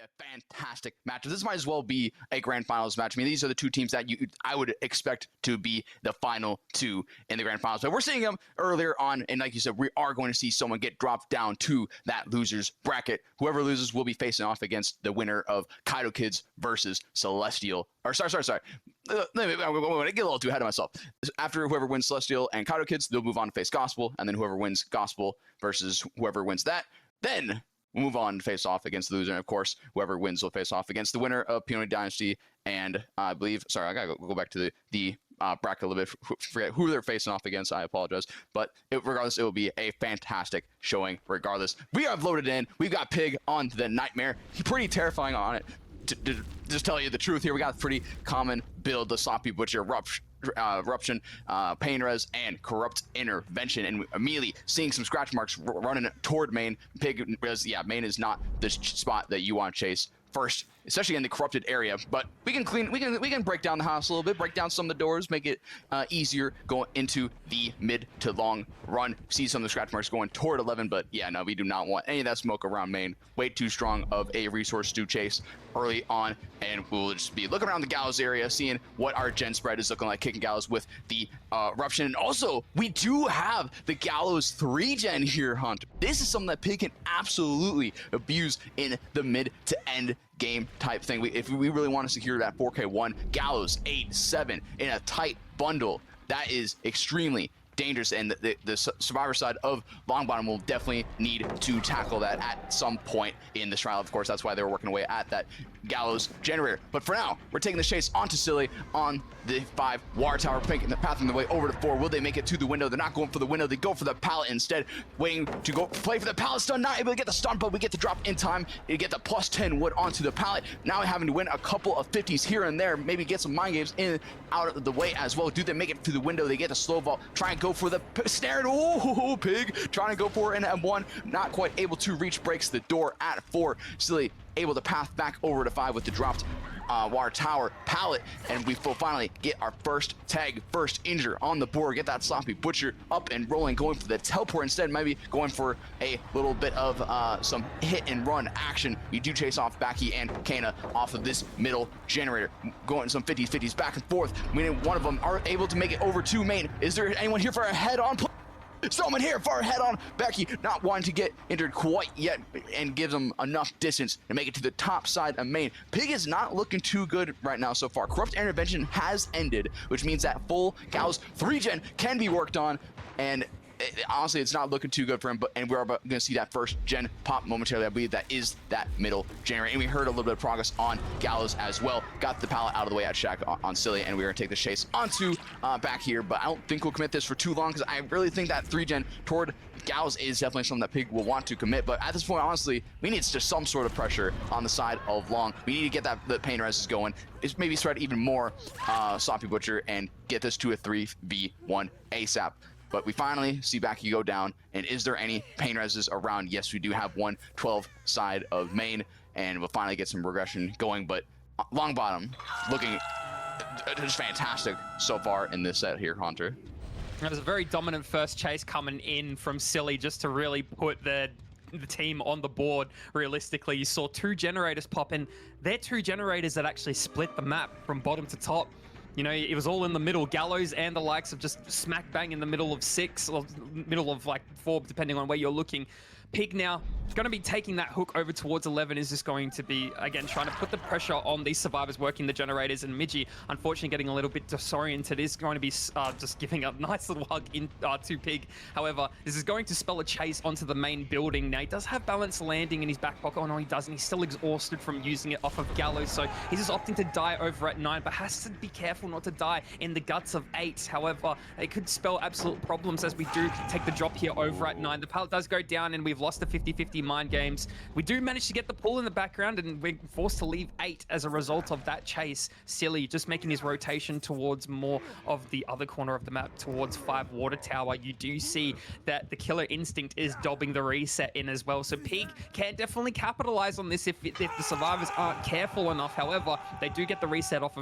a fantastic matchup. This might as well be a grand finals match. I mean, these are the two teams that I would expect to be the final two in the grand finals. But we're seeing them earlier on, and like you said, we are going to see someone get dropped down to that losers bracket. Whoever loses will be facing off against the winner of Kaido Kids versus Celestial. Or sorry. I'm going to get a little too ahead of myself. After whoever wins Celestial and Kaido Kids, they'll move on to face Gospel, and then whoever wins Gospel versus whoever wins that, then we'll move on to face off against the loser. And of course, whoever wins will face off against the winner of Peony Dynasty. And I believe, sorry, I gotta go back to the bracket a little bit. Forget who they're facing off against. I apologize. But regardless, it will be a fantastic showing regardless. We have loaded in. We've got Pig on the Nightmare. Pretty terrifying on it. To just tell you the truth here, we got a pretty common build. The Sloppy Butcher, Eruption, Pain Res, and Corrupt Intervention, and immediately seeing some scratch marks running toward main. Pig Res, yeah, main is not the spot that you want to chase first, especially in the corrupted area. But we can break down the house a little bit, break down some of the doors, make it easier going into the mid to long run. See some of the scratch marks going toward 11, but yeah, no, we do not want any of that smoke around main. Way too strong of a resource to chase early on, and we'll just be looking around the Gallows area, seeing what our gen spread is looking like, kicking Gallows with the Eruption. And also, we do have the Gallows 3 gen here, Hunter. This is something that Pig can absolutely abuse in the mid to end game type thing. If we really want to secure that 4K1, Gallows 8-7 in a tight bundle, that is extremely dangerous, and the survivor side of Longbottom will definitely need to tackle that at some point in this trial. Of course, that's why they were working away at that Gallows generator. But for now, we're taking the chase onto Silly on the 5 water tower, pathing the way over to 4. Will they make it to the window? They're not going for the window. They go for the pallet instead, waiting to go play for the pallet stun. Not able to get the stun, but we get the drop in time. You get the plus 10 wood onto the pallet. Now having to win a couple of 50s here and there, maybe get some mind games in out of the way as well. Do they make it to the window? They get the slow vault, try and go for the snare. Oh, Pig trying to go for an M1, not quite able to reach, breaks the door at 4. Silly able to path back over to 5 with the dropped water tower pallet, and we will finally get our first tag, first injure on the board. Get that Sloppy Butcher up and rolling, going for the teleport instead, maybe going for a little bit of some hit and run action. We do chase off Baki and Kana off of this middle generator, going some 50s back and forth. One of them are able to make it over to main. Is there anyone here for a head-on play? Someone here for a head-on. Becky not wanting to get injured quite yet, and gives them enough distance to make it to the top side of main. Pig is not looking too good right now so far. Corrupt Intervention has ended, which means that full Gallows 3 gen can be worked on, and honestly, it's not looking too good for him, and we're going to see that first gen pop momentarily. I believe that is that middle generator, and we heard a little bit of progress on Gallows as well. Got the pallet out of the way at Shaq on Silly, and we're going to take the chase onto back here, but I don't think we'll commit this for too long, because I really think that 3 gen toward Gallows is definitely something that Pig will want to commit. But at this point, honestly, we need just some sort of pressure on the side of Long. We need to get the pain reses going. It's maybe spread even more Sloppy Butcher and get this to a 3v1 ASAP. But we finally see Baki go down, and is there any pain reses around? Yes, we do have 112 side of main, and we'll finally get some regression going. But Longbottom looking just fantastic so far in this set here, Hunter. It was a very dominant first chase coming in from Silly, just to really put the team on the board. Realistically, you saw 2 generators pop in. They're 2 generators that actually split the map from bottom to top. You know, it was all in the middle. Gallows and the likes of just smack bang in the middle of 6, or middle of like 4, depending on where you're looking. Pig now going to be taking that hook over towards 11. Is just going to be, again, trying to put the pressure on these survivors working the generators, and Midgie, unfortunately, getting a little bit disoriented, is going to be just giving a nice little hug in to Pig. However, this is going to spell a chase onto the main building. Now, he does have balanced landing in his back pocket. Oh, no, he doesn't. He's still exhausted from using it off of Gallows, so he's just opting to die over at 9, but has to be careful not to die in the guts of 8. However, it could spell absolute problems as we do take the drop here over at 9. The pallet does go down, and we've lost the 50-50 mind games. We do manage to get the pull in the background, and we're forced to leave 8 as a result of that chase. Silly just making his rotation towards more of the other corner of the map, towards 5 water tower. You do see that the killer instinct is dobbing the reset in as well, so Pig can definitely capitalize on this if the survivors aren't careful enough. However, they do get the reset off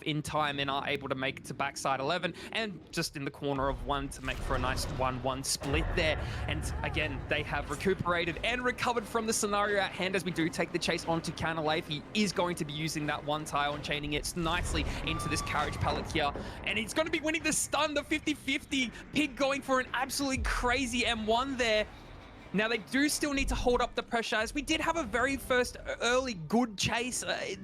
in time, and are able to make it to backside 11, and just in the corner of 1 to make for a nice 1-1 split there. And again, they have recuperated avoided and recovered from the scenario at hand as we do take the chase onto Canalave. He is going to be using that one tile and chaining it nicely into this carriage pallet here. And he's going to be winning the stun, the 50-50. Pig going for an absolutely crazy M1 there. Now, they do still need to hold up the pressure, as we did have a very first early good chase.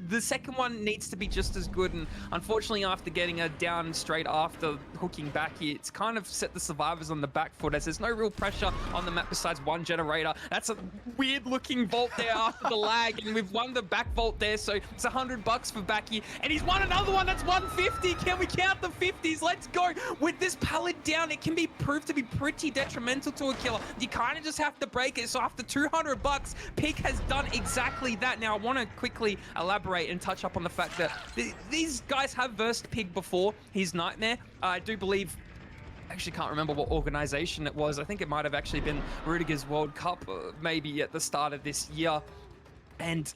The second one needs to be just as good, and unfortunately, after getting a down straight after hooking back here, it's kind of set the survivors on the back foot, as there's no real pressure on the map besides one generator. That's a weird-looking vault there after the lag, and we've won the back vault there, so it's $100 for Backy, and he's won another one. That's 150. Can we count the 50s? Let's go. With this pallet down, it can be proved to be pretty detrimental to a killer. You kind of just have to break it. So after $200, Pig has done exactly that. Now I want to quickly elaborate and touch up on the fact that these guys have versed Pig before. His Nightmare, I do believe, actually can't remember what organization it was. I think it might have actually been Rudiger's World Cup, maybe at the start of this year. And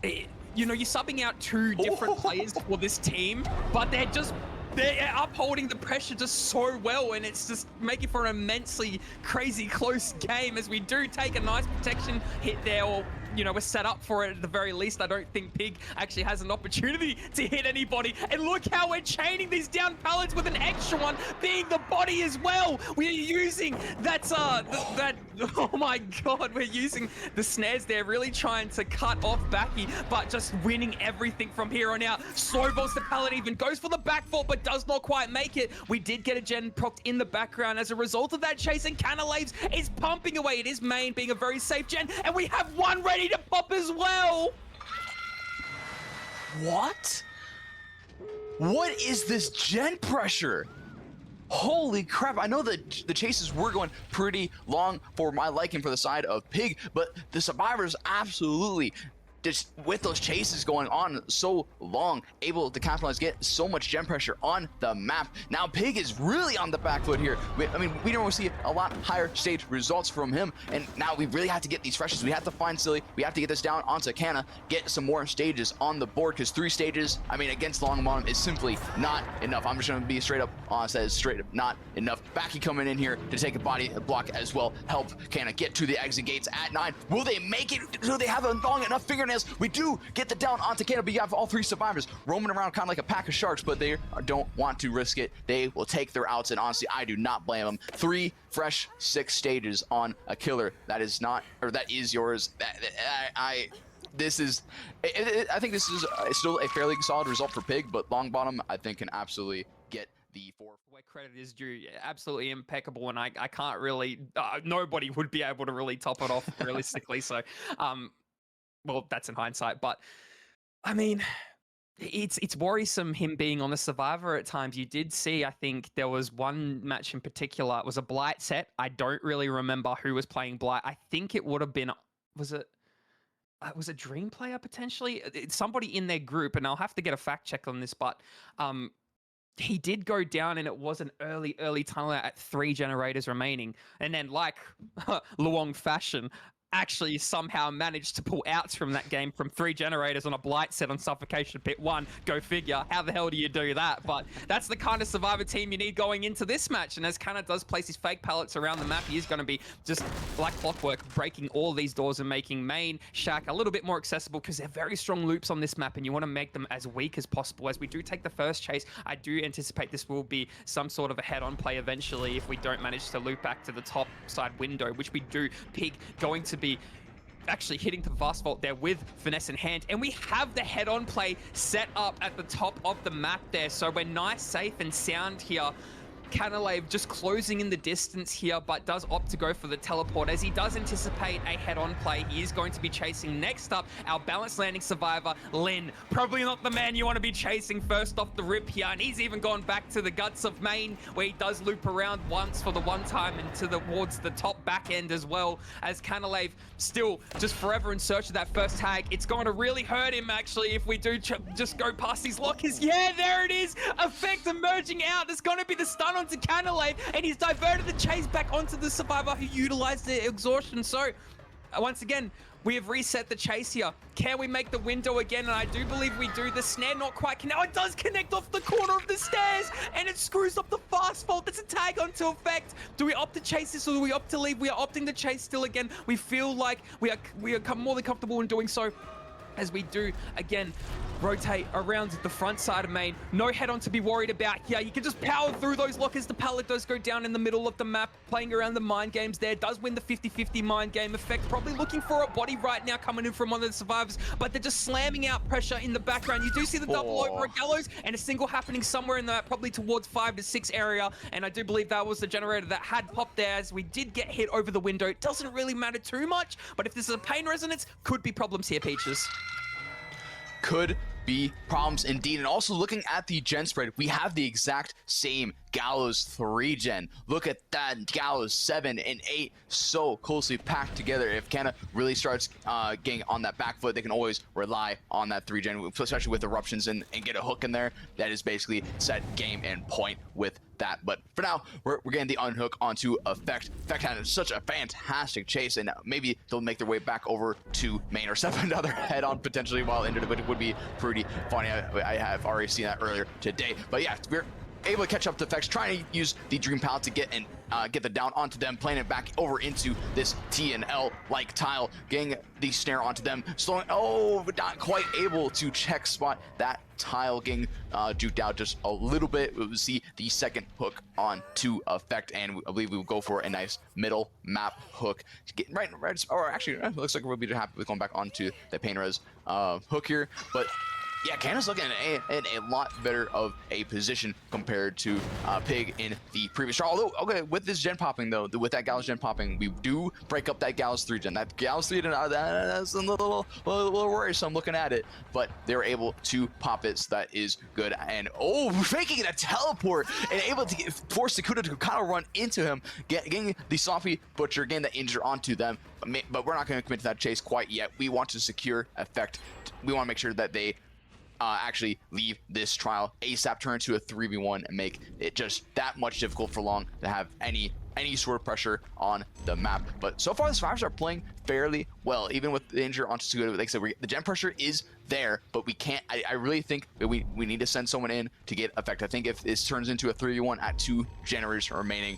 you know, you're subbing out two different players for this team, but they're upholding the pressure just so well, and it's just making for an immensely crazy close game, as we do take a nice protection hit there, or you know, we're set up for it at the very least. I don't think Pig actually has an opportunity to hit anybody. And look how we're chaining these down pallets with an extra one being the body as well. We're using that, oh my God, we're using the snares there, really trying to cut off Backy, but just winning everything from here on out. Snowballs the pallet, even goes for the back vault, but does not quite make it. We did get a gen procced in the background as a result of that chase, and Canalaves is pumping away. It is main being a very safe gen, and we have one ready to pop as well. What? What is this gen pressure? Holy crap. I know that the chases were going pretty long for my liking for the side of Pig, but the survivors absolutely, just with those chases going on so long, able to capitalize, get so much gen pressure on the map. Now Pig is really on the back foot here. I mean, we normally see a lot higher stage results from him, and now we really have to get these freshes. We have to find Silly. We have to get this down onto Canna, get some more stages on the board, because 3 stages, I mean, against Longbottom is simply not enough. I'm just going to be straight up honest, that is straight up not enough. Backy coming in here to take a body block as well, help Canna get to the exit gates at 9. Will they make it? Do they have a long enough fingernails? We do get the down onto Canna, but you have all 3 survivors roaming around kind of like a pack of sharks, but they don't want to risk it. They will take their outs, and honestly, I do not blame them. 3 fresh 6 stages on a killer. That is not, or that is yours. I think this is still a fairly solid result for Pig, but Longbottom, I think, can absolutely get the 4. Where credit is due, absolutely impeccable, and I can't really, nobody would be able to really top it off realistically. So, well, that's in hindsight, but I mean, it's worrisome him being on the survivor at times. You did see, I think there was one match in particular, it was a Blight set. I don't really remember who was playing Blight. I think it would have been, was it Dream Player potentially? It's somebody in their group, and I'll have to get a fact check on this, but he did go down, and it was an early tunnel at 3 generators remaining. And then, like Loong fashion, actually somehow managed to pull outs from that game from 3 generators on a Blight set on Suffocation Pit 1. Go figure. How the hell do you do that? But that's the kind of survivor team you need going into this match. And as Canna does place his fake pallets around the map, he is going to be just like clockwork, breaking all these doors and making main shack a little bit more accessible, because they're very strong loops on this map, and you want to make them as weak as possible. As we do take the first chase, I do anticipate this will be some sort of a head-on play eventually if we don't manage to loop back to the top side window, which we do. Pig going to be actually hitting the fast vault there with finesse in hand, and we have the head-on play set up at the top of the map there, so we're nice, safe and sound here. Canalave just closing in the distance here, but does opt to go for the teleport, as he does anticipate a head-on play. He is going to be chasing next up our balanced landing survivor, Lin. Probably not the man you want to be chasing first off the rip here, and he's even gone back to the guts of main, where he does loop around once for the one time and towards the top back end as well, as Canalave still just forever in search of that first tag. It's going to really hurt him, actually, if we do just go past these lockers. Yeah, there it is! Effect emerging out. There's going to be the stun onto Canalave, and he's diverted the chase back onto the survivor who utilized the exhaustion. So once again, we have reset the chase here. Can we make the window again? And I do believe we do. The snare not quite connect. Oh, it does connect off the corner of the stairs, and it screws up the fast fault. That's a tag onto effect. Do we opt to chase this, or do we opt to leave? We are opting to chase still again. We feel like we are more than comfortable in doing so, as we do again rotate around the front side of main. No head-on to be worried about here. You can just power through those lockers. The pallet does go down in the middle of the map. Playing around the mind games there. Does win the 50-50 mind game effect. Probably looking for a body right now coming in from one of the survivors, but they're just slamming out pressure in the background. You do see the double over at Gallows, and a single happening somewhere in that, probably towards 5 to 6 area, and I do believe that was the generator that had popped there, as we did get hit over the window. It doesn't really matter too much, but if this is a pain resonance, could be problems here, Peaches. Could be problems indeed. And also looking at the gen spread, we have the exact same Gallows 3 gen. Look at that, Gallows 7 and 8 so closely packed together. If Canna really starts getting on that back foot, they can always rely on that 3 gen, especially with eruptions and get a hook in there. That is basically set game and point with that. But for now, we're getting the unhook onto Effect. Effect had such a fantastic chase, and maybe they'll make their way back over to main or set another head on potentially while injured, which would be pretty funny. I have already seen that earlier today. But yeah, we're able to catch up to Effects, trying to use the Dream Pallet to get the down onto them, playing it back over into this TNL like tile, getting the snare onto them, slowing, but not quite able to check spot that tile, getting juked out just a little bit. We'll see the second hook on to Effect, and I believe we will go for a nice middle map hook. Get right, or actually, it looks like we'll be happy with going back onto the Pain Res hook here, but yeah, Canna's looking in a lot better of a position compared to Pig in the previous trial. Although, okay, with this gen popping though, with that Gallows gen popping, we do break up that Gallows 3 gen. That Gallows 3 gen, that's a little worrisome looking at it, but they were able to pop it, so that is good. And faking a teleport and able to force Sakuda to kind of run into him, getting the Sloppy Butcher, getting the injure onto them. But we're not going to commit to that chase quite yet. We want to secure Effect. We want to make sure that they actually leave this trial ASAP, turn into a 3v1 and make it just that much difficult for Loong to have any sort of pressure on the map. But so far the survivors are playing fairly well, even with the injury onto Suga. Like I said, the gen pressure is there, but we can't. I really think that we need to send someone in to get Effect. I think if this turns into a 3v1 at 2 generators remaining,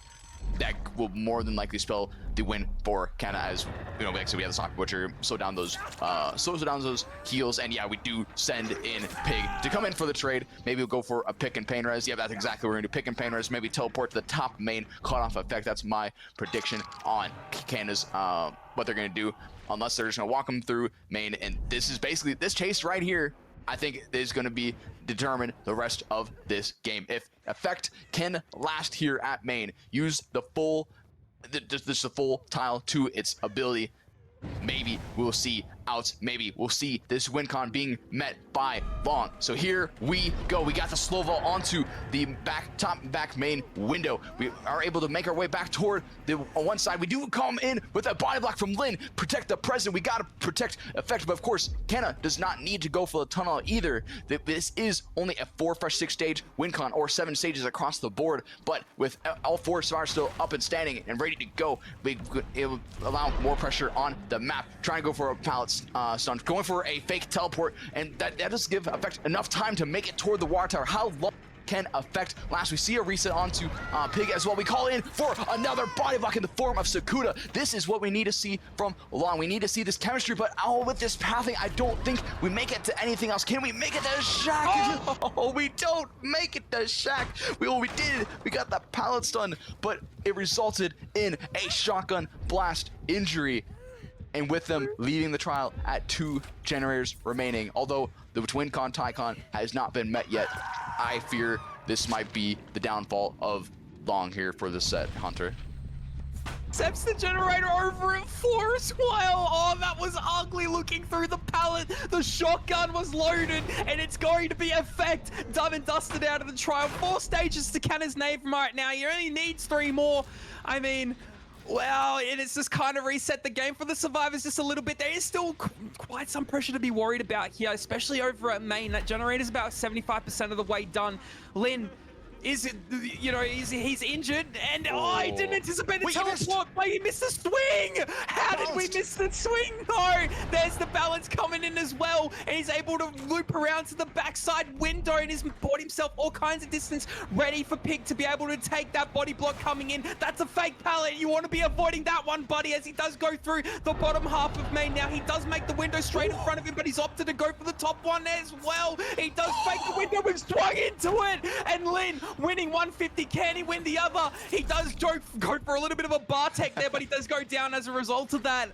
that will more than likely spell the win for Canna, as you know, like I said, we have the Sloppy Butcher slows down those heals, and yeah, we do send in Pig to come in for the trade. Maybe we'll go for a pick and pain res. Yeah, that's exactly what we're gonna do. Pick and pain res, maybe teleport to the top main, cut off Effect. That's my prediction on Canna's what they're gonna do, unless they're just gonna walk them through main. And this is basically this chase right here, I think, is going to be determine the rest of this game. If Effect can last here at main, use the full tile to its ability, maybe we'll see outs. Maybe we'll see this win con being met by Loong. So here we go. We got the slow vault onto the top back main window. We are able to make our way back toward the on one side. We do come in with a body block from Lin. Protect the present. We got to protect Effect, but of course Canna does not need to go for the tunnel either. This is only a 4/6 stage win con, or 7 stages across the board, but with all 4 stars still up and standing and ready to go, it will allow more pressure on the map. Trying to go for a pallet stun, going for a fake teleport, and that does give Effect enough time to make it toward the water tower. How long can Effect last? We see a reset onto Pig as well. We call in for another body block in the form of Sakuda. This is what we need to see from Loong. We need to see this chemistry, but with this pathing, I don't think we make it to anything else. Can we make it to Shack? Oh, we don't make it to Shack. We did. We got that pallet stun, but it resulted in a shotgun blast injury, and with them leading the trial at 2 generators remaining. Although the twin con Tycon has not been met yet, I fear this might be the downfall of Loong here for this set, Hunter. Steps the generator over at Force while, that was ugly looking through the pallet. The shotgun was loaded, and it's going to be Effect done and dusted out of the trial. 4 stages to Canna's name from right now. He only needs 3 more. I mean, well, it's just kind of reset the game for the survivors just a little bit. There is still quite some pressure to be worried about here, especially over at main. That generator's about 75% of the way done. Lin, is it, you know, he's injured, and oh, he didn't anticipate the Wait, you missed. teleport. Wait, he missed the swing. How did we miss the swing? No, there's the balance coming in as well, and he's able to loop around to the backside window, and he's bought himself all kinds of distance, ready for Pig to be able to take that body block coming in. That's a fake pallet. You want to be avoiding that one, buddy, as he does go through the bottom half of main. Now he does make the window straight in front of him, but he's opted to go for the top one as well. He does fake the window. We've swung into it, and Lin winning 150. Can he win the other? He does go for a little bit of a bar tech there, but he does go down as a result of that.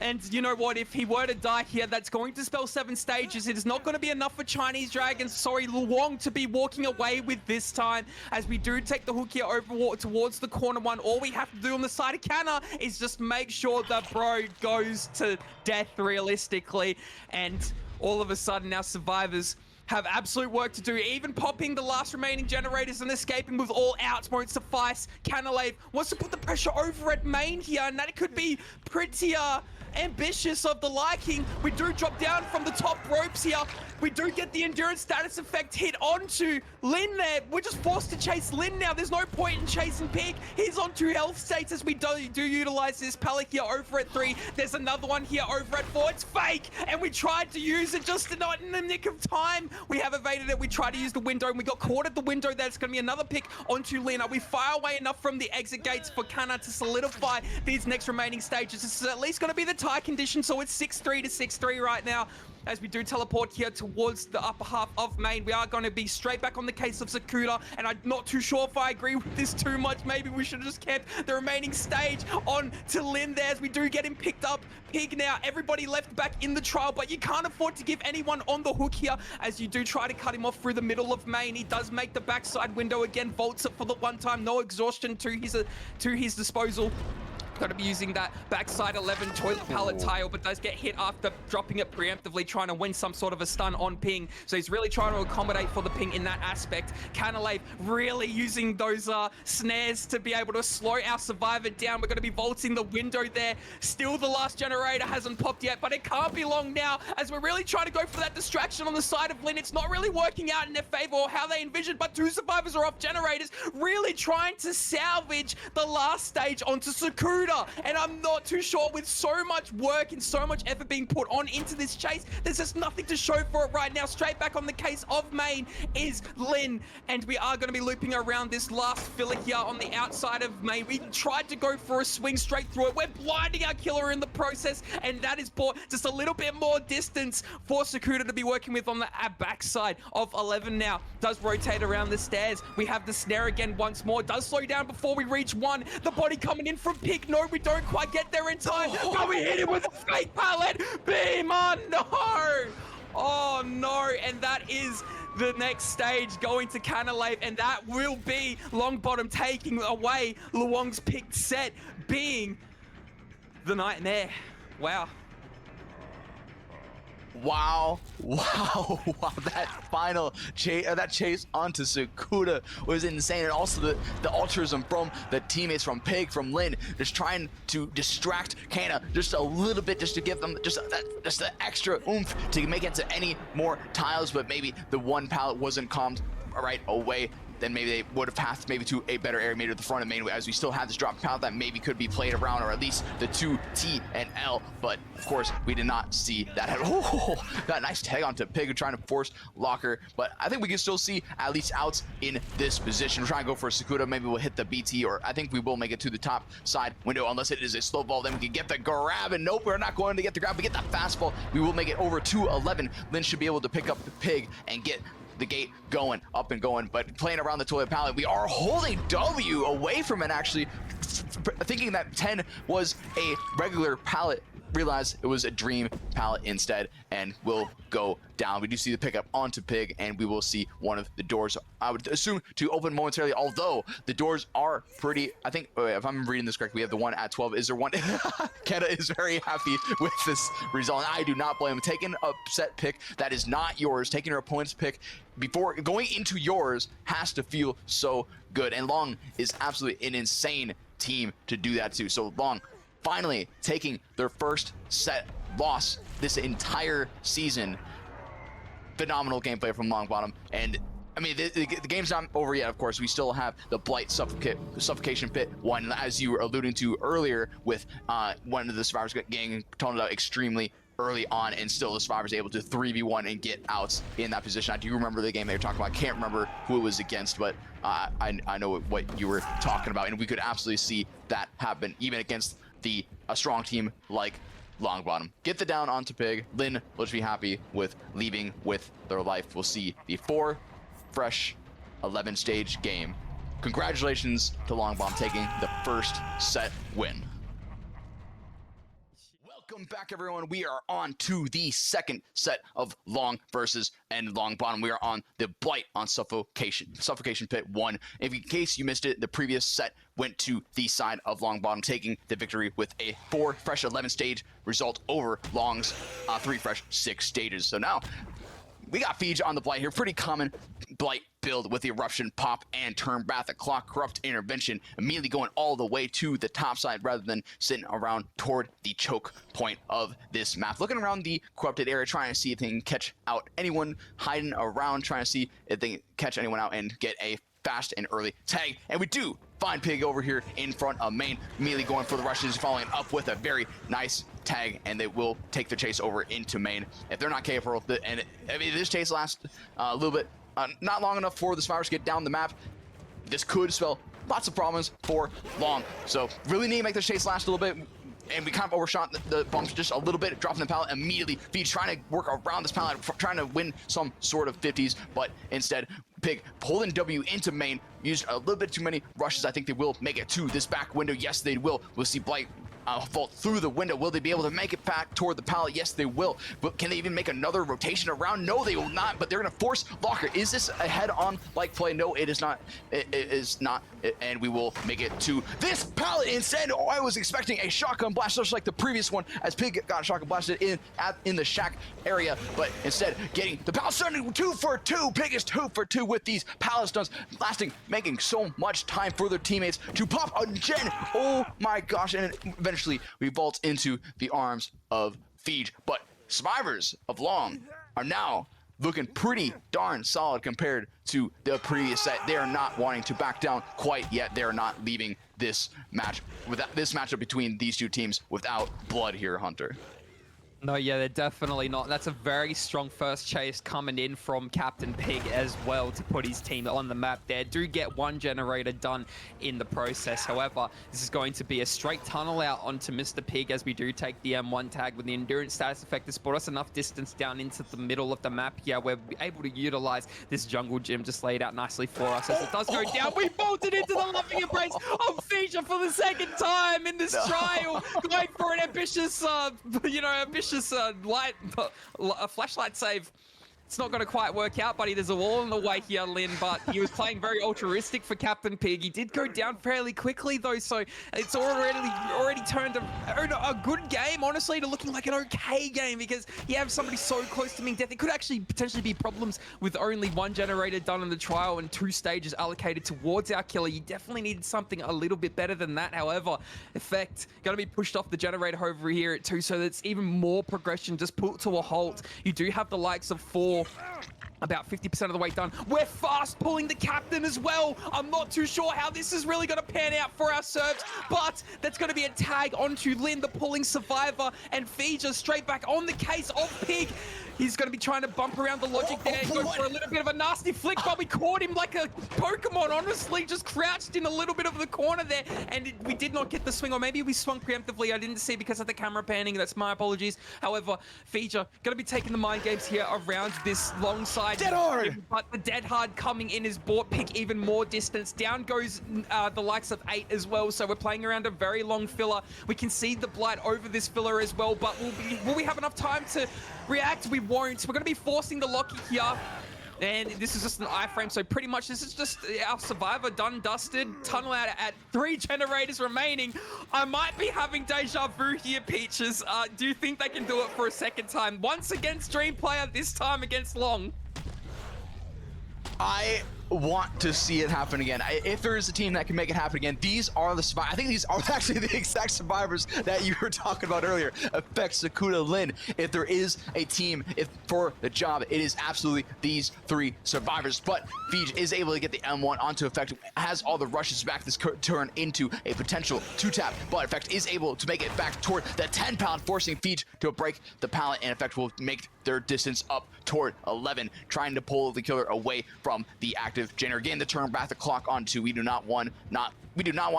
And you know what? If he were to die here, that's going to spell 7 stages. It is not going to be enough for Chinese Dragons. Sorry, Loong to be walking away with this time. As we do take the hook here over towards the corner one, all we have to do on the side of Canna is just make sure that bro goes to death realistically. And all of a sudden, our survivors have absolute work to do. Even popping the last remaining generators and escaping with all outs won't suffice. Canalave wants to put the pressure over at main here, and that could be pretty ambitious of the liking. We do drop down from the top ropes here. We do get the endurance status effect hit onto Lin there. We're just forced to chase Lin now. There's no point in chasing Pig. He's on 2 health states as we do utilize this pallet here over at 3. There's another one here over at 4. It's fake, and we tried to use it just not in the nick of time. We have evaded it. We tried to use the window, and we got caught at the window. That's going to be another pick onto Lin. Are we far away enough from the exit gates for Canna to solidify these next remaining stages? This is at least going to be the tie condition, so it's 6-3 to 6-3 right now. As we do teleport here towards the upper half of main, we are going to be straight back on the case of Sakura, and I'm not too sure if I agree with this too much. Maybe we should have just kept the remaining stage on to Lin there, as we do get him picked up. Pig now, everybody left back in the trial, but you can't afford to give anyone on the hook here, as you do try to cut him off through the middle of main. He does make the backside window again, vaults it for the one time, no exhaustion to his disposal. Going to be using that backside 11 toilet pallet tile, but does get hit after dropping it preemptively, trying to win some sort of a stun on Ping. So he's really trying to accommodate for the Ping in that aspect. Canalave really using those snares to be able to slow our survivor down. We're going to be vaulting the window there. Still the last generator hasn't popped yet, but it can't be long now, as we're really trying to go for that distraction on the side of Lin. It's not really working out in their favor or how they envisioned, but 2 survivors are off generators, really trying to salvage the last stage onto Sakura. And I'm not too sure, with so much work and so much effort being put on into this chase, there's just nothing to show for it right now. Straight back on the case of main is Lin, and we are going to be looping around this last filler here on the outside of main. We tried to go for a swing straight through it. We're blinding our killer in the process, and that is bought just a little bit more distance for Sakura to be working with on the backside of 11 now. Does rotate around the stairs. We have the snare again once more. Does slow down before we reach 1. The body coming in from Pig. No, we don't quite get there in time, but we hit him with a fake pallet beam. Oh no! Oh no! And that is the next stage going to Canalave, and that will be Longbottom taking away Luong's picked set, being the nightmare. Wow. Wow, that final chase onto Sakura was insane. And also the altruism from the teammates, from Pig, from Lin, just trying to distract Canna just a little bit, just to give them just the extra oomph to make it to any more tiles. But maybe the one pallet wasn't calmed right away. Then maybe they would have passed maybe to a better area, maybe at the front of main, as we still have this drop pallet that maybe could be played around, or at least the 2 T and L. But of course, we did not see that. Oh, that nice tag onto Pig, trying to force Locker. But I think we can still see at least outs in this position. We're trying to go for Sakura. Maybe we'll hit the BT, or I think we will make it to the top side window, unless it is a slow ball. Then we can get the grab, and nope, we're not going to get the grab. We get that fastball. We will make it over to 11. Lin should be able to pick up the Pig and get the gate going, up and going. But playing around the toilet pallet, we are holding W away from it, actually, thinking that 10 was a regular pallet. Realize it was a dream pallet instead, and will go down. We do see the pickup onto Pig, and we will see one of the doors, I would assume, to open momentarily, although the doors are pretty, I think, if I'm reading this correct, we have the one at 12. Is there one? Keta is very happy with this result, and I do not blame him. Taking a set pick that is not yours, taking your opponent's pick before going into yours, has to feel so good. And Long is absolutely an insane team to do that too. So Long finally taking their first set loss this entire season. Phenomenal gameplay from Longbottom, and I mean, the game's not over yet, of course. We still have the Blight Suffocation Pit one, as you were alluding to earlier, with one of the survivors getting toned out extremely early on, and still the survivors able to 3v1 and get outs in that position. I do remember the game they were talking about. I can't remember who it was against, but I know what you were talking about, and we could absolutely see that happen even against a strong team like Longbottom. Get the down onto Pig. Lin will just be happy with leaving with their life. We'll see the 4 fresh 11 stage game. Congratulations to Longbottom taking the first set win. Welcome back, everyone. We are on to the second set of Long versus and Longbottom. We are on the Blight on Suffocation Pit 1. In case you missed it, the previous set went to the side of Longbottom, taking the victory with a 4 fresh 11 stage result over Long's 3 fresh 6 stages. So now we got Feige on the Blight here. Pretty common Blight build with the Eruption, Pop, and Turn Bath, a Clock, Corrupt, Intervention, immediately going all the way to the top side rather than sitting around toward the choke point of this map. Looking around the corrupted area, trying to see if they can catch out anyone hiding around, trying to see if they can catch anyone out and get a fast and early tag. And we do find Pig over here in front of main, immediately going for the rushes, following up with a very nice tag, and they will take the chase over into main. If they're not capable, and I mean, this chase lasts a little bit, not long enough for the survivors to get down the map. This could spell lots of problems for Long. So really need to make this chase last a little bit. And we kind of overshot the bumps just a little bit, dropping the pallet immediately. Feed trying to work around this pallet, trying to win some sort of 50s, but instead, Pig pulling W into main, used a little bit too many rushes. I think they will make it to this back window. Yes, they will. We'll see Blight vault through the window. Will they be able to make it back toward the pallet? Yes, they will. But can they even make another rotation around? No, they will not, but they're going to force Locker. Is this a head-on like play? No, it is not. It is not. And we will make it to this pallet instead. Oh, I was expecting a shotgun blast, just like the previous one, as Pig got shotgun blasted in the shack area, but instead getting the pallet stun. 2 for 2. Pig is 2 for 2 with these pallet stuns, making so much time for their teammates to pop a gen. Oh my gosh, and eventually we vault into the arms of Feige. But survivors of Long are now looking pretty darn solid compared to the previous set. They are not wanting to back down quite yet. They are not leaving this matchup between these two teams without blood here, Hunter. No, yeah, they're definitely not. That's a very strong first chase coming in from Captain Pig as well to put his team on the map there. Do get 1 generator done in the process. However, this is going to be a straight tunnel out onto Mr. Pig as we do take the M1 tag with the endurance status effect to spot us enough distance down into the middle of the map. Yeah, we're able to utilize this jungle gym just laid out nicely for us as it does go down. We bolted into the loving embrace of Feature for the second time in this trial, going for an ambitious, a flashlight save. It's not going to quite work out, buddy. There's a wall in the way here, Lin, but he was playing very altruistic for Captain Pig. He did go down fairly quickly, though, so it's already turned a good game, honestly, to looking like an okay game, because you have somebody so close to being death. It could actually potentially be problems with only 1 generator done in the trial and 2 stages allocated towards our killer. You definitely needed something a little bit better than that. However, effect going to be pushed off the generator over here at 2, so that's even more progression just put to a halt. You do have the likes of 4 about 50% of the way done. We're fast pulling the captain as well. I'm not too sure how this is really going to pan out for our serves, but that's going to be a tag onto Lin, the pulling survivor, and Feature straight back on the case of Pig. He's going to be trying to bump around the logic there and go for a little bit of a nasty flick, but we caught him like a Pokemon, honestly, just crouched in a little bit of the corner there, and we did not get the swing, or maybe we swung preemptively. I didn't see because of the camera panning. That's my apologies. However, Feature going to be taking the mind games here around this long side. Dead hard! But the dead hard coming in has brought Pig even more distance. Down goes the likes of 8 as well, so we're playing around a very long filler. We can see the Blight over this filler as well, but will we have enough time to react? We won't. We're going to be forcing the Locky here. And this is just an iframe, so pretty much this is just our survivor done dusted. Tunnel out at 3 generators remaining. I might be having deja vu here, Peaches. Do you think they can do it for a second time? Once against Dream Player, this time against Long. I want to see it happen again. If there is a team that can make it happen again, these are the survivors. I think these are actually the exact survivors that you were talking about earlier. Effect, Sakuda, Lin. If there is a team for the job, it is absolutely these three survivors. But Feej is able to get the M1 onto Effect, has all the rushes back this turn into a potential 2-tap. But Effect is able to make it back toward the 10 pallet, forcing Feej to break the pallet, and Effect will make their distance up toward 11, trying to pull the killer away from the active generator. Again, to turn back the clock onto, we do not want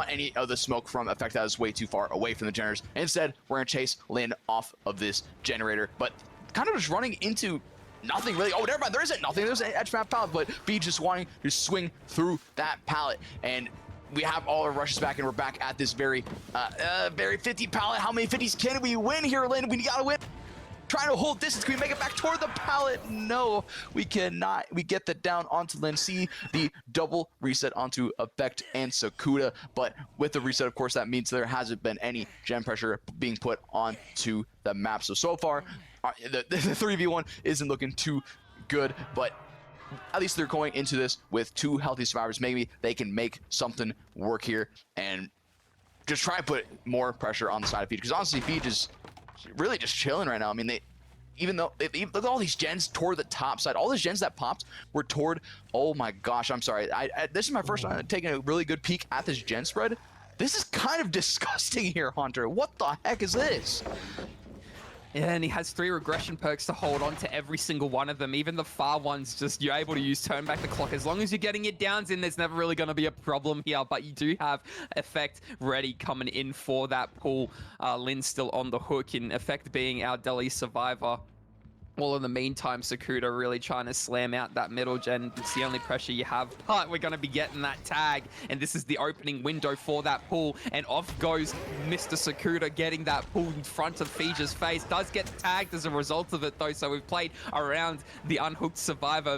any of the smoke from Effect that is way too far away from the generators. Instead, we're gonna chase Lin off of this generator, but kind of just running into nothing really. Oh, never mind, there isn't nothing. There's an edge map pallet, but B just wanting to swing through that pallet, and we have all our rushes back, and we're back at this very 50 pallet. How many 50s can we win here, Lin? We gotta win. Trying to hold distance. Can we make it back toward the pallet? No, we cannot. We get that down onto Lin. See the double reset onto Effect and Sakuda. But with the reset, of course, that means there hasn't been any gen pressure being put onto the map. So far, the 3v1 isn't looking too good, but at least they're going into this with 2 healthy survivors. Maybe they can make something work here and just try to put more pressure on the side of Feej. Because honestly, Feej is really just chilling right now. I mean, look at all these gens toward the top side. All these gens that popped were toward, oh my gosh, I'm sorry. This is my first time taking a really good peek at this gen spread. This is kind of disgusting here, Hunter. What the heck is this? Yeah, and he has 3 regression perks to hold on to every single one of them. Even the far ones, just you're able to use turn back the clock. As long as you're getting it downs in, there's never really going to be a problem here. But you do have Effect ready coming in for that pull. Lin's still on the hook, in Effect being our Delhi survivor. Well, in the meantime, Sakuda really trying to slam out that middle gen. It's the only pressure you have, but we're going to be getting that tag, and this is the opening window for that pull, and off goes Mr. Sakuda, getting that pull in front of Feej's face. Does get tagged as a result of it, though, so we've played around the unhooked survivor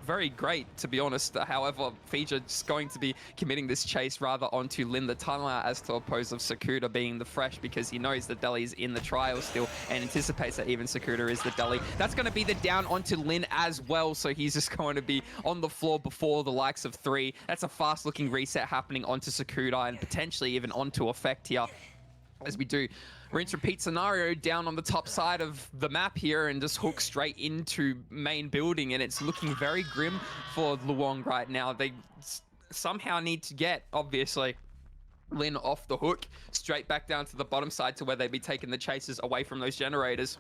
very great, to be honest. However, Feej is going to be committing this chase rather onto Lin the tunneler, as to oppose of Sakuda being the fresh, because he knows that Deli's in the trial still and anticipates that even Sakuda is the Deli. That's going to be the down onto Lin as well, so he's just going to be on the floor before the likes of 3. That's a fast looking reset happening onto Sakuda and potentially even onto Effect here, as we do rinse repeat scenario down on the top side of the map here and just hook straight into main building, and it's looking very grim for Loong right now. They somehow need to get, obviously, Lin off the hook, straight back down to the bottom side to where they'd be taking the chases away from those generators.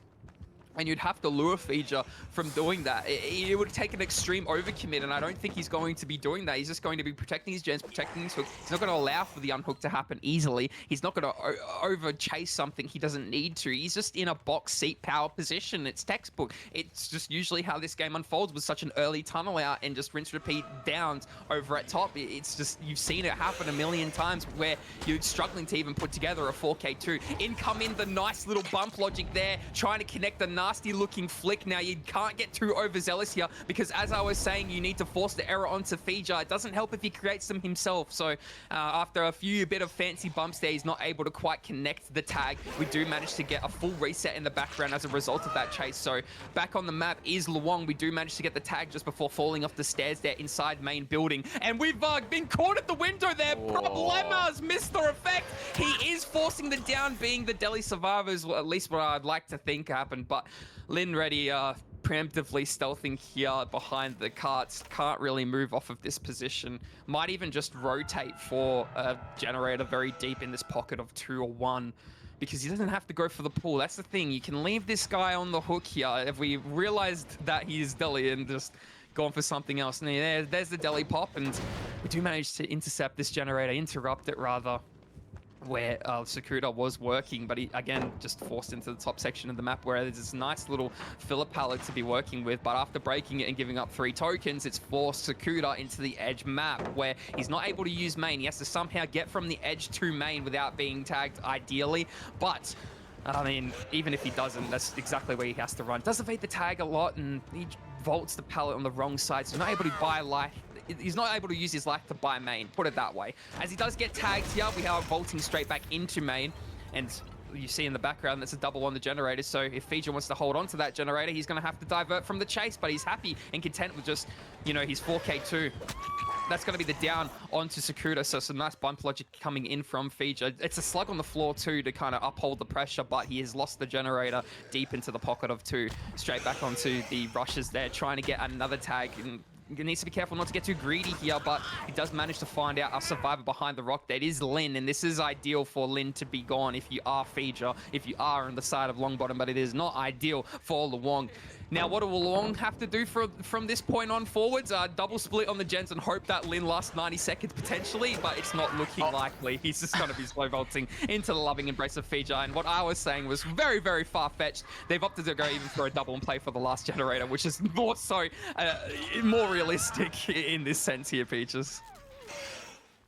And you'd have to lure Feej from doing that. It would take an extreme overcommit, and I don't think he's going to be doing that. He's just going to be protecting his gens, protecting his hook. He's not going to allow for the unhook to happen easily. He's not going to over-chase something he doesn't need to. He's just in a box seat power position. It's textbook. It's just usually how this game unfolds with such an early tunnel out and just rinse repeat downs over at top. It's just, you've seen it happen a million times where you're struggling to even put together a 4K2. In come in the nice little bump logic there, trying to connect the nasty looking flick. Now you can't get too overzealous here, because as I was saying, you need to force the error onto Feej. It doesn't help if he creates them himself. So after a few bit of fancy bumps there, he's not able to quite connect the tag. We do manage to get a full reset in the background as a result of that chase. So back on the map is Loong. We do manage to get the tag just before falling off the stairs there inside main building, and we've been caught at the window there. Problemas, Mr. Effect. He is forcing the down, being the Delhi survivors, well, at least what I'd like to think happened. But Lin ready, preemptively stealthing here behind the carts. Can't really move off of this position. Might even just rotate for a generator very deep in this pocket of 2 or 1, because he doesn't have to go for the pull. That's the thing. You can leave this guy on the hook here. If we realized that he's Delhi and just gone for something else. And there's the Delhi pop, and we do manage to intercept this generator, interrupt it rather, where Sakuda was working, but he again just forced into the top section of the map where there's this nice little filler palette to be working with. But after breaking it and giving up 3 tokens, it's forced Sakuda into the edge map where he's not able to use main. He has to somehow get from the edge to main without being tagged ideally. But I mean, even if he doesn't, that's exactly where he has to run. Does evade the tag a lot, and he vaults the pallet on the wrong side, so he's not able to buy light. He's not able to use his life to buy main, put it that way. As he does get tagged here, we are vaulting straight back into main, and you see in the background, that's a double on the generator. So if Fija wants to hold on to that generator, he's going to have to divert from the chase, but he's happy and content with just, you know, his 4K2. That's going to be the down onto Sakuda, so some nice bump logic coming in from Fija. It's a slug on the floor too to kind of uphold the pressure, but he has lost the generator deep into the pocket of 2. Straight back onto the rushes there, trying to get another tag. And he needs to be careful not to get too greedy here, but he does manage to find out a survivor behind the rock. That is Lin, and this is ideal for Lin to be gone if you are Fija, if you are on the side of Longbottom, but it is not ideal for Loong. Now, what will Loong have to do from this point on forwards? Double split on the gens and hope that Lin lasts 90 seconds potentially, but it's not looking likely. He's just going to be slow vaulting into the loving embrace of Fija. And what I was saying was very, very far-fetched. They've opted to go even for a double and play for the last generator, which is more so, more realistic in this sense here, Peaches.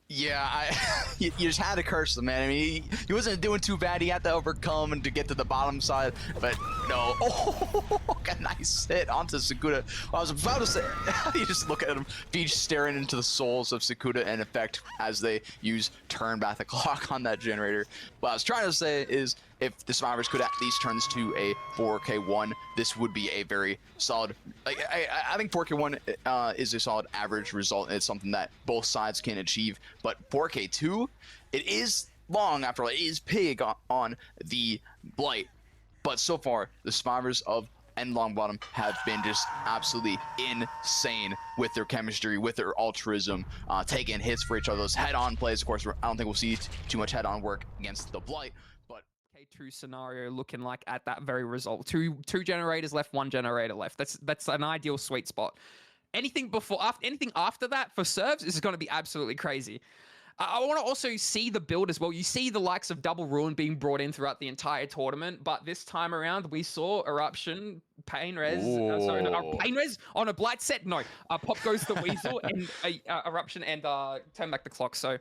Yeah, you just had to curse him, man. I mean, he wasn't doing too bad. He had to overcome and to get to the bottom side, but no. Oh, a nice hit onto Sakuda. I was about to say, you just look at him, Beach staring into the souls of Sakuda in effect as they use turn back the clock on that generator. What I was trying to say is, if the survivors could at least turn this to a 4K1, this would be a very solid. Like I think 4K1 is a solid average result. It's something that both sides can achieve. But 4K2, it is long after all. It is pig on the Blight. But so far, the survivors of Longbottom have been just absolutely insane with their chemistry, with their altruism, taking hits for each other. Those head-on plays, of course, I don't think we'll see too much head-on work against the Blight. But K2 scenario looking like at that very result. Two generators left, 1 generator left. That's an ideal sweet spot. Anything after that for serves is going to be absolutely crazy. I want to also see the build as well. You see the likes of Double Ruin being brought in throughout the entire tournament, but this time around we saw Eruption, Pain Res, Pain Res on a Blight set. No, Pop goes the Weasel and Eruption and turn back the clock. So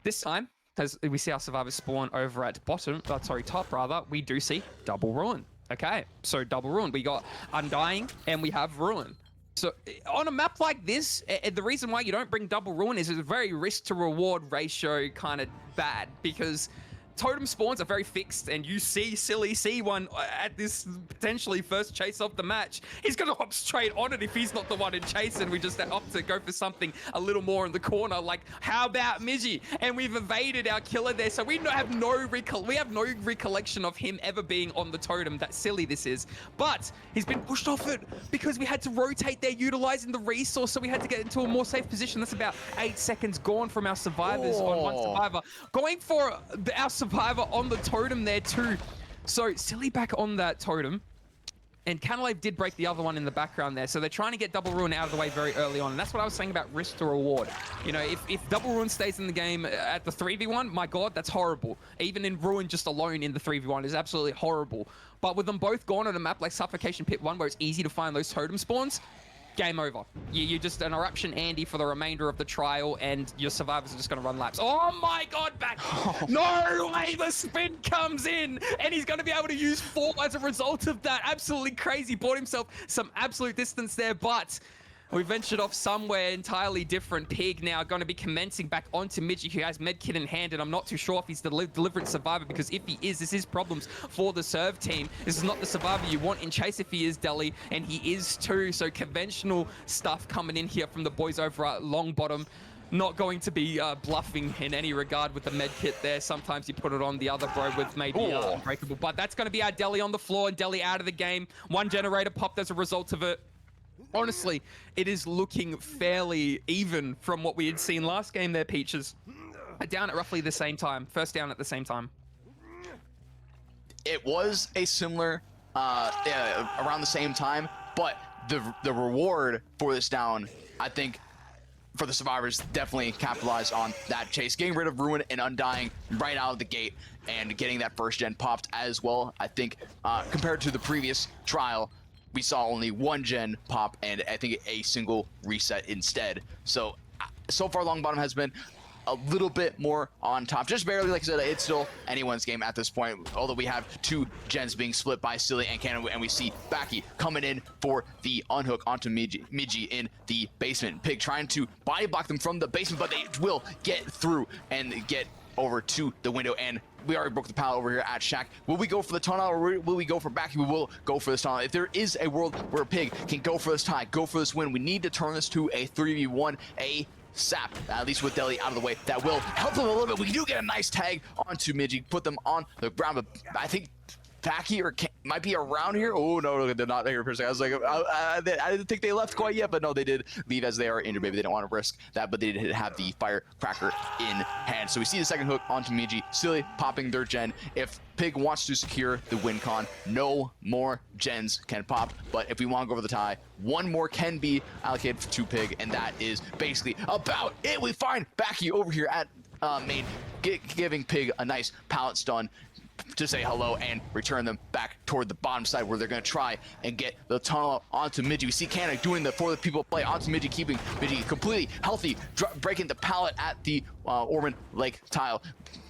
this time, as we see our survivors spawn over at top rather, we do see Double Ruin. Okay, so Double Ruin. We got Undying and we have Ruin. So on a map like this, the reason why you don't bring Double Ruin is it's a very risk to reward ratio kind of bad, because totem spawns are very fixed, and you see Silly see one at this potentially first chase of the match. He's going to hop straight on it if he's not the one in chase, and we just opt to go for something a little more in the corner, like how about Miji? And we've evaded our killer there, so we have no recollection of him ever being on the totem. That Silly this is, but he's been pushed off it because we had to rotate there utilizing the resource, so we had to get into a more safe position. That's about 8 seconds gone from our survivors on one survivor. Going for our survivor on the totem there too. So Silly back on that totem. And Canalave did break the other one in the background there. So they're trying to get Double Ruin out of the way very early on. And that's what I was saying about risk to reward. You know, if Double Ruin stays in the game at the 3v1, my God, that's horrible. Even in Ruin just alone in the 3v1 is absolutely horrible. But with them both gone on a map like Suffocation Pit 1, where it's easy to find those totem spawns, game over. You're just an Eruption Andy for the remainder of the trial, and your survivors are just going to run laps. Oh my God, back! No way, the spin comes in, and he's going to be able to use 4 as a result of that. Absolutely crazy. Bought himself some absolute distance there, but we ventured off somewhere entirely different. Pig now going to be commencing back onto Midgie, who has medkit in hand, and I'm not too sure if he's the deliverance survivor, because if he is, this is problems for the serve team. This is not the survivor you want in chase if he is Deli, and he is too. So conventional stuff coming in here from the boys over at Longbottom. Not going to be bluffing in any regard with the med kit there. Sometimes you put it on the other bro with maybe unbreakable, but that's going to be our Deli on the floor, and Deli out of the game. 1 generator popped as a result of it. Honestly, it is looking fairly even from what we had seen last game there, Peaches. Down at roughly the same time. First down at the same time. It was a similar, around the same time, but the reward for this down, I think, for the survivors, definitely capitalized on that chase. Getting rid of Ruin and Undying right out of the gate and getting that first gen popped as well. I think, compared to the previous trial, we saw only 1 gen pop and I think a single reset instead. So far Longbottom has been a little bit more on top, just barely. Like I said, it's still anyone's game at this point, although we have 2 gens being split by Silly and Cannon, and we see Baki coming in for the unhook onto Miji in the basement. Pig trying to body block them from the basement, but they will get through and get over to the window and we already broke the pallet over here at Shaq. Will we go for the tunnel or will we go for back? We will go for this tunnel. If there is a world where Pig can go for this tie, go for this win, we need to turn this to a 3v1, ASAP, at least with Deli out of the way. That will help them a little bit. We do get a nice tag onto Midgey, put them on the ground, but I think Packy might be around here. Oh no, they're not here for a second. I was like, I didn't think they left quite yet, but no, they did leave as they are injured. Maybe they didn't want to risk that, but they did have the firecracker in hand. So we see the second hook onto Midgey. Silly popping their gen. If Pig wants to secure the win con, no more gens can pop. But if we want to go for the tie, one more can be allocated to Pig, and that is basically about it. We find Packy over here at main, giving Pig a nice pallet stun to say hello and return them back toward the bottom side where they're going to try and get the tunnel onto Midgey. We see Canada doing the for the people play onto Midgey, keeping Midgey completely healthy, breaking the pallet at the Orman Lake tile,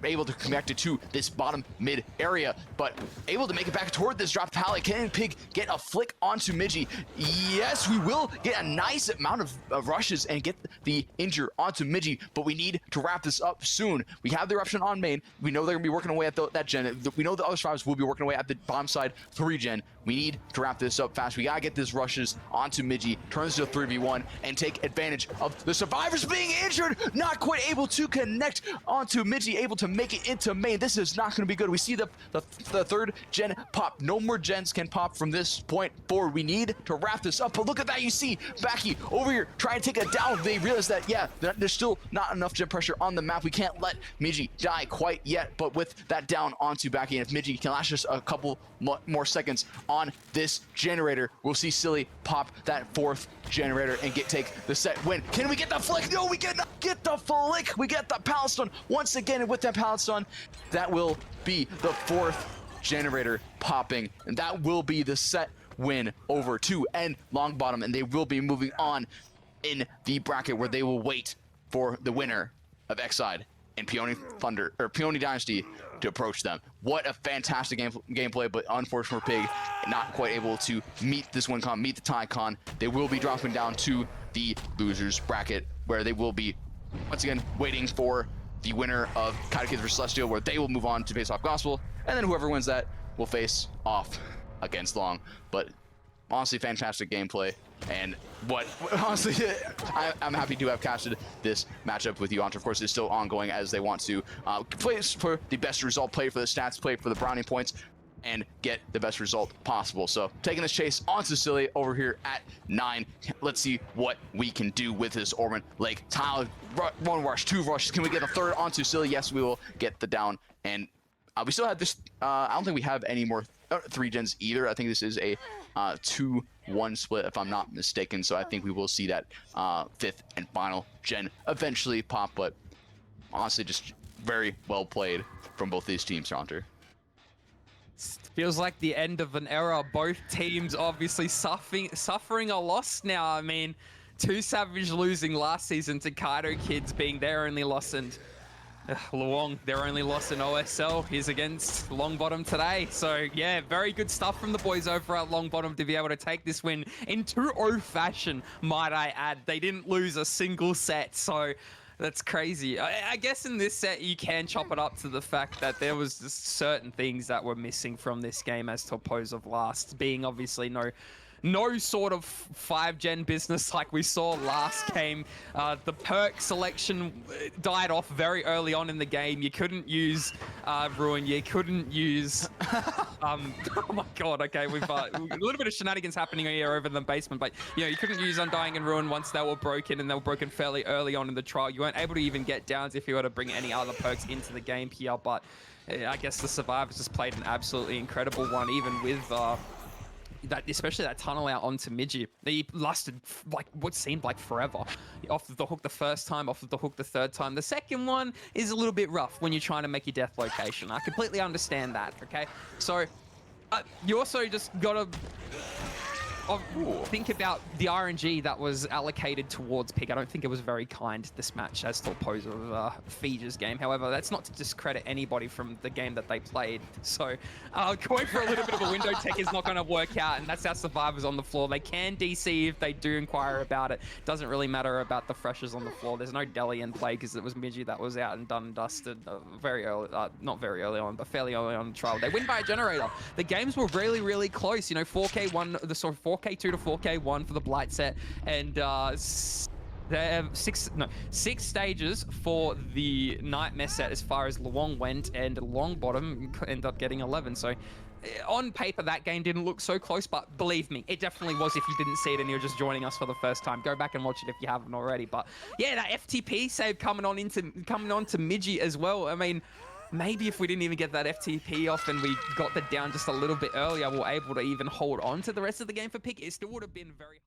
able to connect it to this bottom mid area, but able to make it back toward this dropped pallet. Can Pig get a flick onto Midgey? Yes, we will get a nice amount of rushes and get the injure onto Midgey, but we need to wrap this up soon. We have the eruption on main. We know they're going to be working away at that gen. We know the other survivors will be working away at the bottom side 3 gen. We need to wrap this up fast. We gotta get this rushes onto Midgey, turn this to a 3v1, and take advantage of the survivors being injured, not quite able to connect onto Midgey, able to make it into main. This is not gonna be good. We see the 3rd gen pop. No more gens can pop from this point forward. We need to wrap this up, but look at that. You see Packy over here trying to take it down. They realize that, yeah, there's still not enough gen pressure on the map. We can't let Midgey die quite yet, but with that down onto Packy, and if Midgey can last just a couple more seconds on this generator, we'll see Silly pop that 4th generator and take the set win. Can we get the flick? No, we cannot get the flick. We get the pallet stun once again, and with that pallet stun, that will be the 4th generator popping, and that will be the set win over to Longbottom, and they will be moving on in the bracket where they will wait for the winner of X-Side and Peony Thunder or Peony Dynasty to approach them. What a fantastic gameplay, but unfortunate for Pig, not quite able to meet this win con, meet the tie con. They will be dropping down to the losers bracket where they will be once again waiting for the winner of Kids vs Celestial, where they will move on to face off Gospel, and then whoever wins that will face off against Long. But honestly, fantastic gameplay. And honestly, I'm happy to have casted this matchup with you. Of course, it's still ongoing as they want to play for the best result, play for the stats, play for the brownie points, and get the best result possible. So taking this chase onto Silly over here at 9. Let's see what we can do with this Orman Lake tile. 1 rush, 2 rushes. Can we get a 3rd onto Silly? Yes, we will get the down. And we still have this. I don't think we have any more 3 gens either. I think this is a 2-1 split, if I'm not mistaken. So I think we will see that 5th and final gen eventually pop. But honestly, just very well played from both these teams, Hunter. Feels like the end of an era. Both teams obviously suffering a loss now. I mean, 2 Savage losing last season to Kaido Kids being their only loss, and Loong, their only loss in OSL is against Longbottom today. So yeah, very good stuff from the boys over at Longbottom to be able to take this win in 2-0 fashion, might I add. They didn't lose a single set, so that's crazy. I guess in this set, you can chop it up to the fact that there was just certain things that were missing from this game as to oppose of last, being obviously no sort of 5-gen business like we saw last game. The perk selection died off very early on in the game. You couldn't use Ruin. You couldn't use... oh my god, okay, we've a little bit of shenanigans happening here over in the basement, but you couldn't use Undying and Ruin once they were broken, and they were broken fairly early on in the trial. You weren't able to even get downs if you were to bring any other perks into the game here, but I guess the Survivors just played an absolutely incredible one, even with... especially that tunnel out onto Midgey. He lasted like what seemed like forever. Off the hook the first time, off of the hook the 3rd time. The second one is a little bit rough when you're trying to make your death location. I completely understand that, okay? So, you also just gotta think about the RNG that was allocated towards Pig. I don't think it was very kind, this match, as to oppose of Feege's game. However, that's not to discredit anybody from the game that they played. So going for a little bit of a window tech is not going to work out, and that's our survivors on the floor. They can DC if they do inquire about it. Doesn't really matter about the freshers on the floor. There's no Deli in play because it was Midgie that was out and done and dusted very early, not very early on, but fairly early on in the trial. They win by a generator. The games were really, really close. You know, 4K1, the sort of 4K2 to 4K1 for the Blight set, and there are six stages for the Nightmare set as far as Loong went, and Longbottom ended up getting 11. So on paper, that game didn't look so close, but believe me, it definitely was if you didn't see it and you're just joining us for the first time. Go back and watch it if you haven't already. But yeah, that FTP save coming on to Midgie as well. I mean, maybe if we didn't even get that FTP off and we got the down just a little bit earlier, we were able to even hold on to the rest of the game for Pick, it still would have been very...